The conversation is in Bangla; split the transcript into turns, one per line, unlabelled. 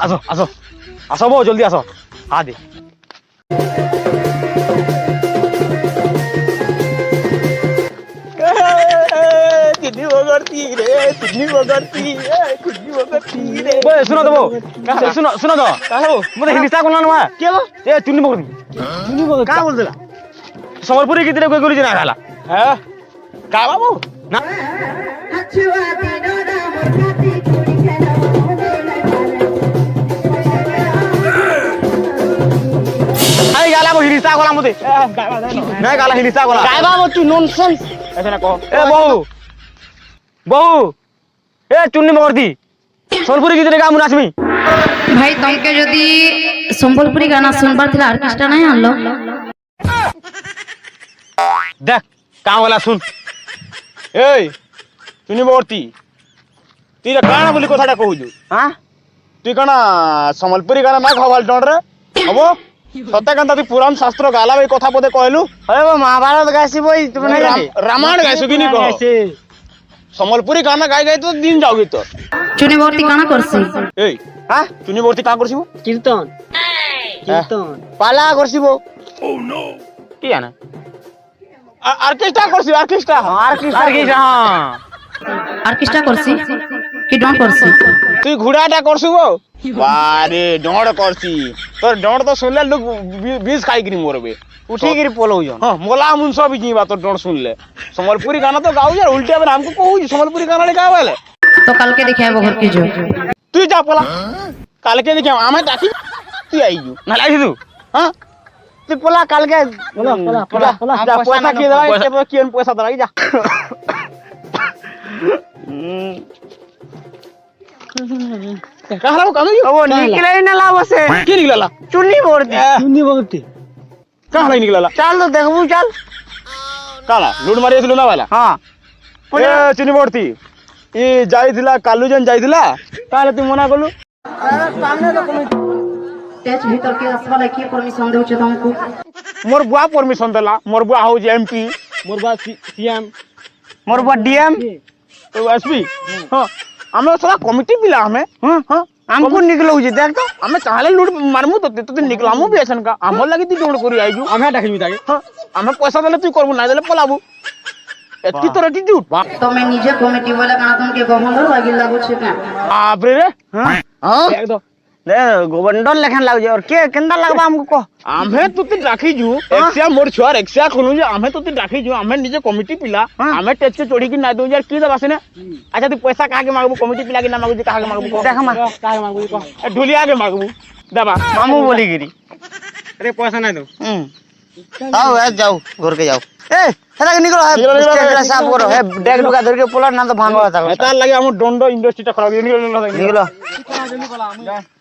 আসো আসো আসো বউ জলদি আসো হা দে শুনো তো বউ শুনো তো মতো হিলিসা করলাম না কে এ চুন্নি বকরি
কা বলছিলা
সম্বলপুরি গীতরে কই করি না খালা
হ্যাঁ কা বাবু
না আই গালা বো হিলিসা করলাম মতে না গালা হিলিসা করলাম
কা বাবু তুই ননসেন্স
ऐसे ना कहो ए बहू ए चुन्नी मगरती सोनपुरी गीतरे गाम नाचमी
ভাই তোমাকে যদি সম্বলপুরি গানা শুনবার ছিল অর্কেস্ট্রা নাই আনলো
देख काम वाला सुन
এই চুনি বর্তি তুই কাଣା বলি কথাটা কহুজু
हां
তুই কানা সম্বলপুরি গানা না খাওয়াল ডরে হবো সত্য কান্তা তুই পুরাণ শাস্ত্র গালা এই কথা পদে কইলু
अरे वो महाभारत गाइसी বই তুমি না জানি
রামায়ণ গাইছু কিনি কহ সম্বলপুরি গানা গাই গাই তো দিন যাওগি তো
চুনি বর্তি গানা করছি
এই
हां
চুনি বর্তি কা করছিবো
কীর্তন কীর্তন
পালা করছিবো কি জানা
অর্কেস্ট্রা করছি অর্কেস্ট্রা
আর কি हां
অর্কেস্ট্রা করছি কি ডন করছি
তুই ঘোড়াটা করছিবো বারে ডড় করছি তোর ডড় তো শুনলে লোক বিষ খাইকিরি মরবে
উঠি গিরি পলউজন
হ্যাঁ মোলা মুনস भी जीवा तो डोर सुन ले সম্বলপুরি গানা তো গাও यार उल्टे अब हमको कहू সম্বলপুরি গানা গাও वाले
তো কালকে দেখাবো ঘর কি जो
তুই যা পলা কালকে দেখি আমি ডাকি তুই আইজু
না লাইছি তু
হ্যাঁ
তুই পলা কালকে
পলা
যা পয়সা কি দেবা কি পয়সা দেবা যা কাহারা কানু
ও নিকলাই না লাভ আছে
কি নিকলালা
চুন্নি মগরতি
চুন্নি বগতি
কাহারা নিকলালা
চল তো দেখবু চল
কালা লুট মারি দিলু না वाला
हां
এ চিনি বর্তি ই যাইছিলা কালুজন যাইছিলা তাহলে তুই মনা করলু
তেজ ভিতর কে আসবালে কি পারমিশন দেউছে তোমাকে
মোর বুয়া পারমিশন দেলা মোর বুয়া হউছে এমপি
মোর বা সিএম
मोर बा डीएम
তো এসপি হ্যাঁ আমরা সারা কমিটি পিলা আমি
हां हां हमको निकलो जे देख तो
আমি তাহলে লুট মারমু তো তুই নিকলামু বি আছেন কা আমার লাগি তুই দৌড় করি আইজু
আমি ডাকিবি তাকে
হ্যাঁ আমি পয়সা দিলে তুই করবো না দিলে পলাবু এতকি তোর অ্যাটিটিউড
তুমি নিজে কমিটি বলে গানা তোমাকে গভর্নর লাগি লাগুছে কেন
বাপরে রে
हां
হ্যাঁ
একদম
ले गवर्नर लेखन लाग जे और के केंदा लगबा हमको को
আমি তো তুই ডাকি জু এক্সিয়া মোর ছুয়ার এক্সিয়া কোনু যে আমি তো তুই ডাকি জু আমি নিজে কমিটি পিলা আমি টেচে চড়ি কি না দউ যার কি দেবা সিনে আচ্ছা তুই পয়সা কাকে মাগবু কমিটি পিলা কি না মাগবু কাকে মাগবু
देख मा
কাই মারবি কহ
ঢুলিয়া কে মাগবু দেবা
मामू बोली गिरी
আরে পয়সা নাই তো
आओ ए जाओ घर के जाओ ए हेला के निकलो
निकलो, निकलो,
स्टेज
निकलो।
साफ करो हे डेग लुका धर के पोला ना तो भांगवा था
এটার লাগে আমার দণ্ড ইন্ডাস্ট্রিটা খারাপ
निकलो
জলদি পালা আমি